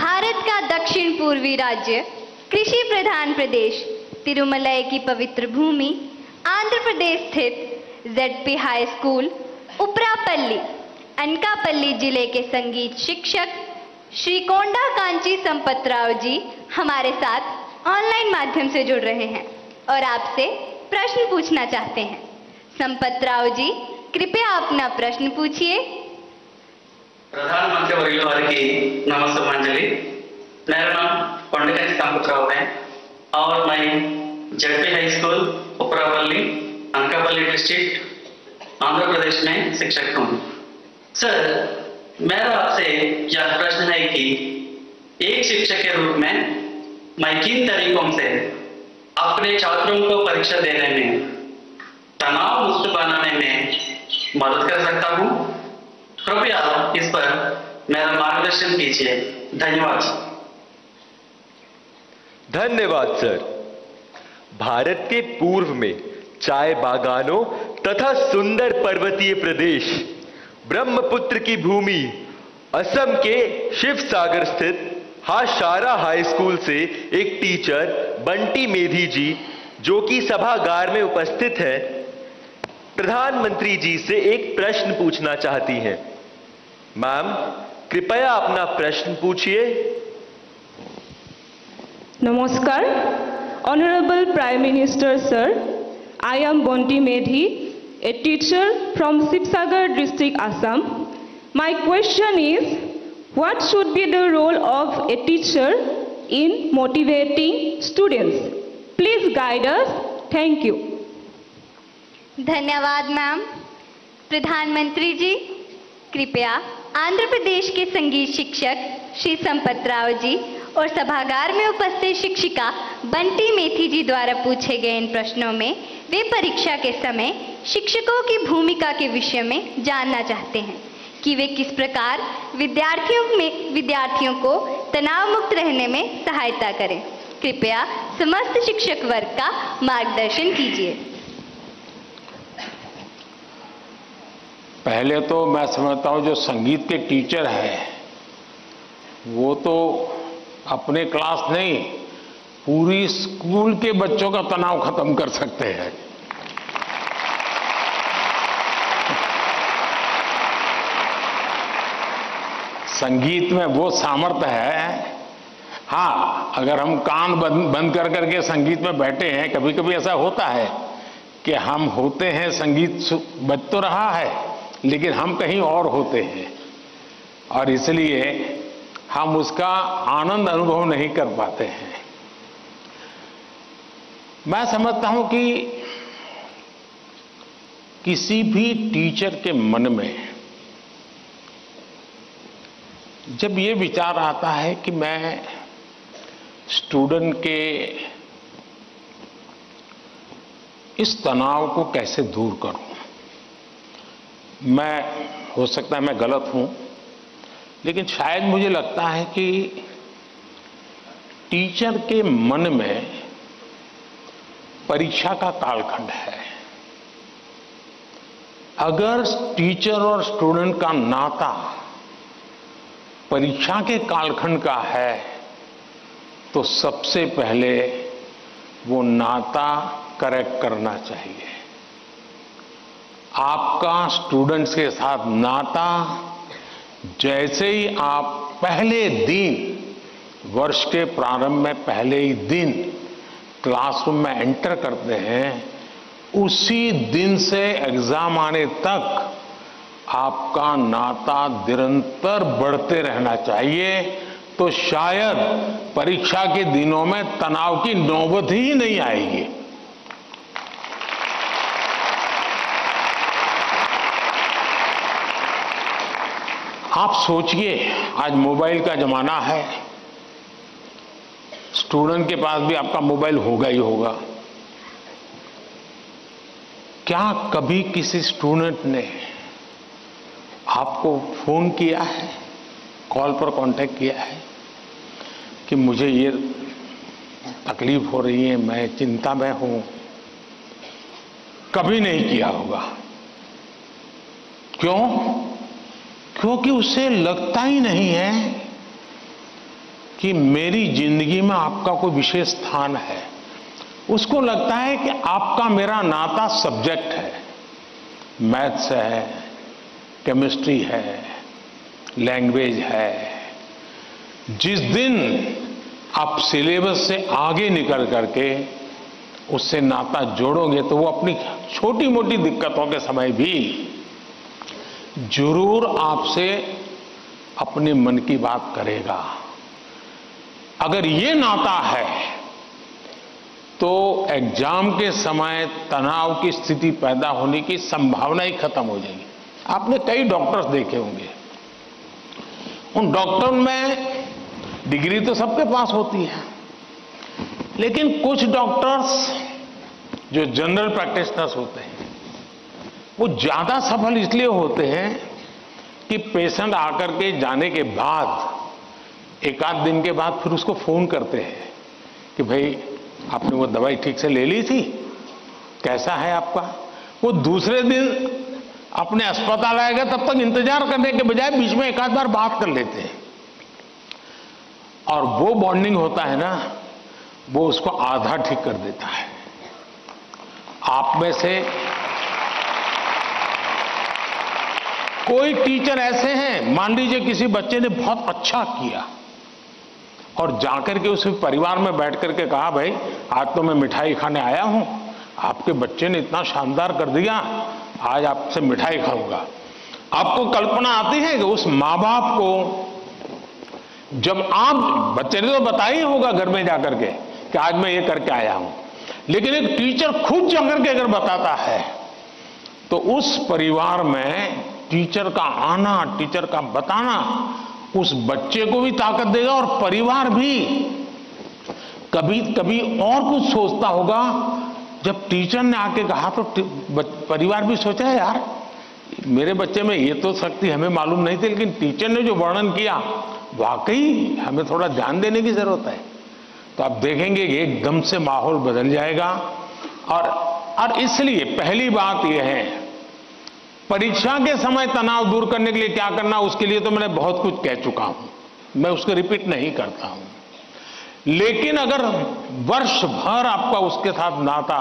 भारत का दक्षिण पूर्वी राज्य, कृषि प्रधान प्रदेश, तिरुमलाई की पवित्र भूमि, आंध्र प्रदेश स्थित ZP high school Uparapalli, Anakapalli जिले के संगीत शिक्षक श्री कोंडा कांची संपतराव जी हमारे साथ ऑनलाइन माध्यम से जुड़ रहे हैं और आपसे प्रश्न पूछना चाहते हैं। संपतराव जी, कृपया अपना प्रश्न पूछिए। प्रधानमंत्री वर्युल वारिकी नमस्कारांजलि। मेरा नाम कोंडकांची संपतराव है और मैं ZP high school Uparapalli, Anakapalli district, Andhra Pradesh में शिक्षक हूँ। सर, मेरा आपसे यह प्रश्न है कि एक शिक्षक के रूप में मैं किन तरीकों से अपने छात्रों को परीक्षा देने में तनाव मुक्त बनाने में मदद कर सकता हूँ? कृपया इस पर मेरा मार्गदर्शन कीजिए। धन्यवाद। धन्यवाद सर। भारत के पूर्व में चाय बागानों तथा सुंदर पर्वतीय प्रदेश, ब्रह्मपुत्र की भूमि, असम के शिव सागर स्थित हाशारा हाई स्कूल से एक टीचर बंटी मेधी जी, जो कि सभागार में उपस्थित है, प्रधानमंत्री जी से एक प्रश्न पूछना चाहती हैं। मैम, कृपया अपना प्रश्न पूछिए। नमस्कार। Honourable prime minister sir, I am Bonti Medhi, a teacher from Sibsagar district, Assam. My question is, what should be the role of a teacher in motivating students? Please guide us. Thank you. धन्यवाद ma'am. प्रधानमंत्री जी, कृपया आंध्र प्रदेश के संगीत शिक्षक श्री संपतराव जी और सभागार में उपस्थित शिक्षिका बंटी मेथी जी द्वारा पूछे गए इन प्रश्नों में वे परीक्षा के समय शिक्षकों की भूमिका के विषय में जानना चाहते हैं कि वे किस प्रकार विद्यार्थियों को तनाव मुक्त रहने में सहायता करें। कृपया समस्त शिक्षक वर्ग का मार्गदर्शन कीजिए। पहले तो मैं समझता हूँ जो संगीत के टीचर हैं वो तो अपने क्लास नहीं, पूरी स्कूल के बच्चों का तनाव खत्म कर सकते हैं। संगीत में वो सामर्थ्य है। हाँ, अगर हम कान बंद कर करके संगीत में बैठे हैं, कभी कभी ऐसा होता है कि हम होते हैं, संगीत बज तो रहा है लेकिन हम कहीं और होते हैं और इसलिए हम उसका आनंद अनुभव नहीं कर पाते हैं। मैं समझता हूं कि किसी भी टीचर के मन में जब ये विचार आता है कि मैं स्टूडेंट के इस तनाव को कैसे दूर करूं, हो सकता है मैं गलत हूं, लेकिन शायद मुझे लगता है कि टीचर के मन में परीक्षा का कालखंड है। अगर टीचर और स्टूडेंट का नाता परीक्षा के कालखंड का है तो सबसे पहले वो नाता करेक्ट करना चाहिए। आपका स्टूडेंट्स के साथ नाता जैसे ही आप पहले दिन, वर्ष के प्रारंभ में पहले ही दिन क्लासरूम में एंटर करते हैं, उसी दिन से एग्जाम आने तक आपका नाता निरंतर बढ़ते रहना चाहिए। तो शायद परीक्षा के दिनों में तनाव की नौबत ही नहीं आएगी। आप सोचिए, आज मोबाइल का जमाना है, स्टूडेंट के पास भी आपका मोबाइल होगा ही होगा। क्या कभी किसी स्टूडेंट ने आपको फोन किया है, कॉल पर कांटेक्ट किया है कि मुझे ये तकलीफ हो रही है, मैं चिंता में हूं? कभी नहीं किया होगा। क्यों? क्योंकि उसे लगता ही नहीं है कि मेरी जिंदगी में आपका कोई विशेष स्थान है। उसको लगता है कि आपका मेरा नाता सब्जेक्ट है, मैथ्स है, केमिस्ट्री है, लैंग्वेज है। जिस दिन आप सिलेबस से आगे निकल करके उससे नाता जोड़ोगे तो वो अपनी छोटी मोटी दिक्कतों के समय भी जरूर आपसे अपने मन की बात करेगा। अगर ये नाता है तो एग्जाम के समय तनाव की स्थिति पैदा होने की संभावना ही खत्म हो जाएगी। आपने कई डॉक्टर्स देखे होंगे, उन डॉक्टर में डिग्री तो सबके पास होती है, लेकिन कुछ डॉक्टर्स जो जनरल प्रैक्टिशनर्स होते हैं वो ज्यादा सफल इसलिए होते हैं कि पेशेंट आकर के जाने के बाद एक आध दिन के बाद फिर उसको फोन करते हैं कि भाई आपने वो दवाई ठीक से ले ली थी, कैसा है आपका। वो दूसरे दिन अपने अस्पताल आएगा तब तक इंतजार करने के बजाय बीच में एक आध बार बात कर लेते हैं, और वो बॉन्डिंग होता है ना, वो उसको आधा ठीक कर देता है। आप में से कोई टीचर ऐसे हैं, मान लीजिए किसी बच्चे ने बहुत अच्छा किया और जाकर के उस परिवार में बैठ करके कहा भाई आज तो मैं मिठाई खाने आया हूं, आपके बच्चे ने इतना शानदार कर दिया, आज आपसे मिठाई खाऊंगा। आपको कल्पना आती है कि उस माँ बाप को जब आप, बच्चे ने तो बताया ही होगा घर में जाकर के कि आज मैं ये करके आया हूं, लेकिन एक टीचर खुद जाकर के अगर बताता है तो उस परिवार में टीचर का आना, टीचर का बताना उस बच्चे को भी ताकत देगा और परिवार भी कभी कभी और कुछ सोचता होगा। जब टीचर ने आके कहा तो परिवार भी सोचा है यार मेरे बच्चे में ये तो शक्ति हमें मालूम नहीं थी, लेकिन टीचर ने जो वर्णन किया वाकई हमें थोड़ा ध्यान देने की जरूरत है। तो आप देखेंगे कि एकदम से माहौल बदल जाएगा। और इसलिए पहली बात यह है, परीक्षा के समय तनाव दूर करने के लिए क्या करना, उसके लिए तो मैंने बहुत कुछ कह चुका हूं, मैं उसको रिपीट नहीं करता हूं। लेकिन अगर वर्ष भर आपका उसके साथ नाता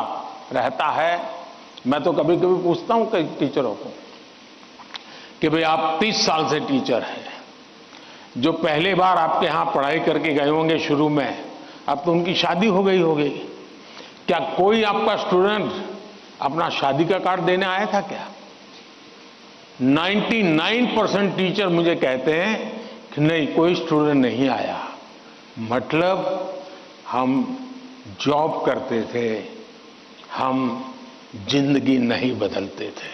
रहता है, मैं तो कभी कभी पूछता हूं कई टीचरों को कि भाई आप 30 साल से टीचर हैं, जो पहले बार आपके यहां पढ़ाई करके गए होंगे शुरू में, अब तो उनकी शादी हो गई होगी, क्या कोई आपका स्टूडेंट अपना शादी का कार्ड देने आया था क्या? 99% टीचर मुझे कहते हैं कि नहीं, कोई स्टूडेंट नहीं आया। मतलब हम जॉब करते थे, हम जिंदगी नहीं बदलते थे।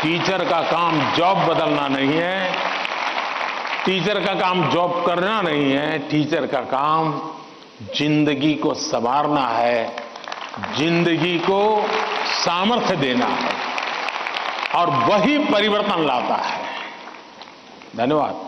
टीचर का काम जॉब बदलना नहीं है, टीचर का काम जॉब करना नहीं है, टीचर का काम जिंदगी को संवारना है, जिंदगी को सामर्थ्य देना है, और वही परिवर्तन लाता है। धन्यवाद।